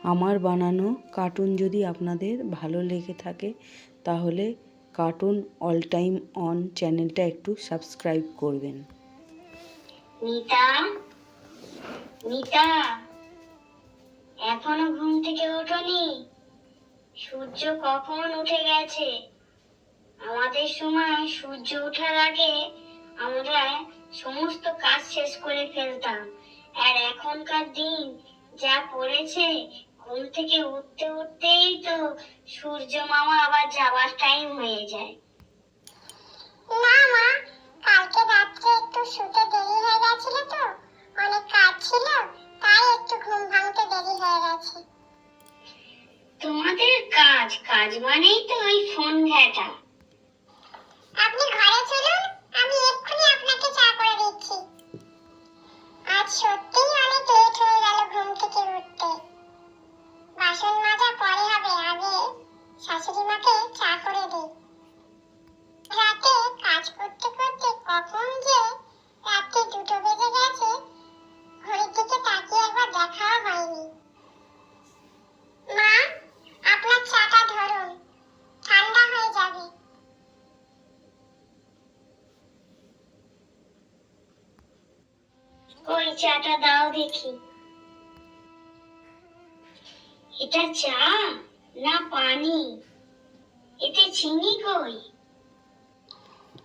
আমার বানানো কার্টুন যদি আপনাদের ভালো লেগে থাকে তাহলে কার্টুন অল টাইম অন চ্যানেলটা একটু সাবস্ক্রাইব করবেন। মিতা, মিতা, এখনো ঘুম থেকে ওঠোনি? সূর্য কখন উঠে গেছে? আমাদের সময় সূর্য ওঠার আগে আমরা সমস্ত কাজ শেষ করে ফেলতাম, আর এখনকার দিন যা পড়েছে, ঘুম থেকে উঠতে উঠতেই তো সূর্য মামা আবার যাবার টাইম হয়ে যায়। না মা, কালকে রাত্রে একটু শুতে দেরি হয়ে গেছিল তো, অনেক কাজ ছিল, তাই একটু ঘুম ভাঙতে দেরি হয়ে গেছে। তোমাদের কাজ কাজ মানেই তো ওই ফোন ঘাঁটা। আপনি ঘরে চলুন, আমি এক্ষুনি আপনাকে চা করে দিচ্ছি। আজ সত্যিই অনেক লেট হয়ে গেল ঘুম থেকে উঠতে। বাসন মাজা পরে হবে, আগে শাশুড়ি মাকে চা করে দিই। রাতে কাজ করতে করতে কখন যে রাত্রি 2টো বেজে গেছে, ঘড়ির দিকে তাকিয়ে একবার দেখাও হয়নি। মা, আপনার চাটা ধরুন, ঠান্ডা হয়ে যাবে। ওই চাটা দাও দেখি। এটা চা না পানি? এতে চিনি কই?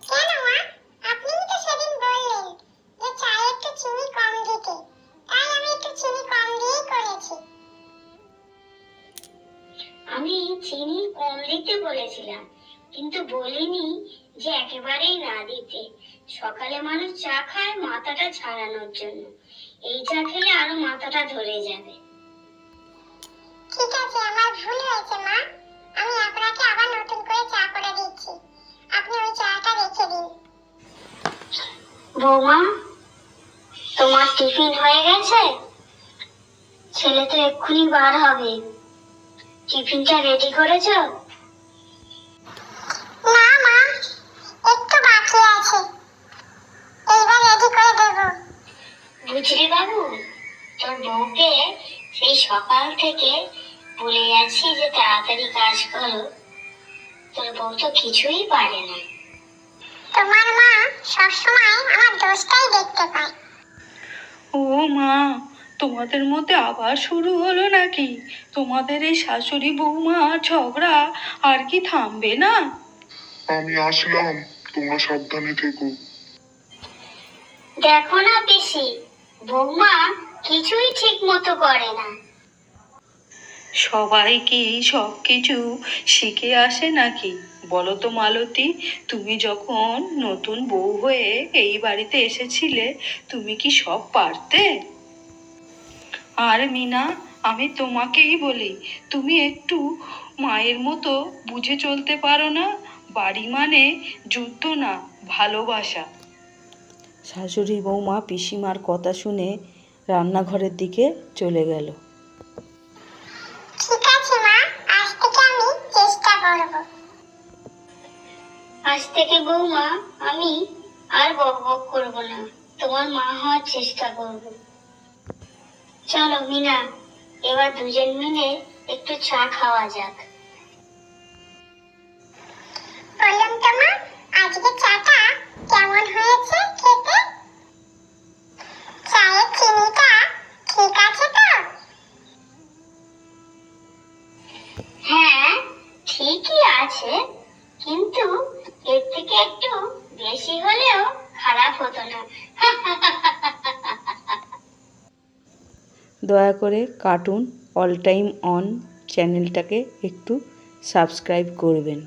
কেন মা, আপনিই তো সেদিন বললেন যে চায়ে একটু চিনি কম দিতে, তাই আমি একটু চিনি কম দিয়েই করেছি। আমি চিনি কম দিতে বলেছিলাম, কিন্তু বলিনি যে একেবারেই না দিতে। সকালে মানুষ চা খায় মাথাটা ছাড়ানোর জন্য, এই চা খেলে আরো মাথাটা ধরে যাবে। ঠিক আছে, আমার ভুল হয়েছে মা, আমি আপনাকে আবার নতুন করে চা করে দিচ্ছি। আপনি ওই চাটা রেখে দিন। বৌমা, তোমার টিফিন হয়ে গেছে? ছেলে তো এক্ষুনি বার হবে, টিফিনটা রেডি করেছো? না মা, একটু বাকি আছে, এইবার রেডি করে দেব। বুঝলি বাবু, তোর বউকে সেই সকাল থেকে বলে যাচ্ছি যে তাড়াতাড়ি কাজ করো, তোর বউ তো কিছুই পারে না। তোমার মা সবসময় আমার দোষটাই দেখতে পায়। ও মা, তোমাদের মধ্যে আবার শুরু হলো নাকি? তোমাদের এই শাশুড়ি বৌমা ঝগড়া আর কি থামবে না? আমি আসলাম, তোমরা সাবধানে থেকো। দেখো না পিসি, বৌমা কিছুই ঠিক মতো করে না। সবাই কি সব কিছু শিখে আসে নাকি? বলো তো মালতী, তুমি যখন নতুন বউ হয়ে এই বাড়িতে এসেছিলে তুমি কি সব পারতে? আর মিনা, আমি তোমাকেই বলি, তুমি একটু মায়ের মতো বুঝে চলতে পারো না? বাড়ি মানে যুদ্ধ না, ভালোবাসা। শাশুড়ি বৌমা পিসিমার কথা শুনে রান্নাঘরের দিকে চলে গেল। ঠিক আছে মা, আজ থেকে আমি চেষ্টা করব। আজ থেকে বৌমা আমি আর বক বক করবো না, তোমার মা হওয়ার চেষ্টা করব। চলো মিনা, এবার দুজন মিলে একটু চা খাওয়া যাক। বললাম তো মা, আজকে চাটা কেমন হয়েছে খেতে? চায়ের চিনিটা ঠিক আছে তো? হ্যাঁ, ঠিকই আছে, কিন্তু এর থেকে একটু বেশি হলেও খারাপ হতো না। দয়া করে কার্টুন অল টাইম অন চ্যানেলটাকে একটু সাবস্ক্রাইব করবেন।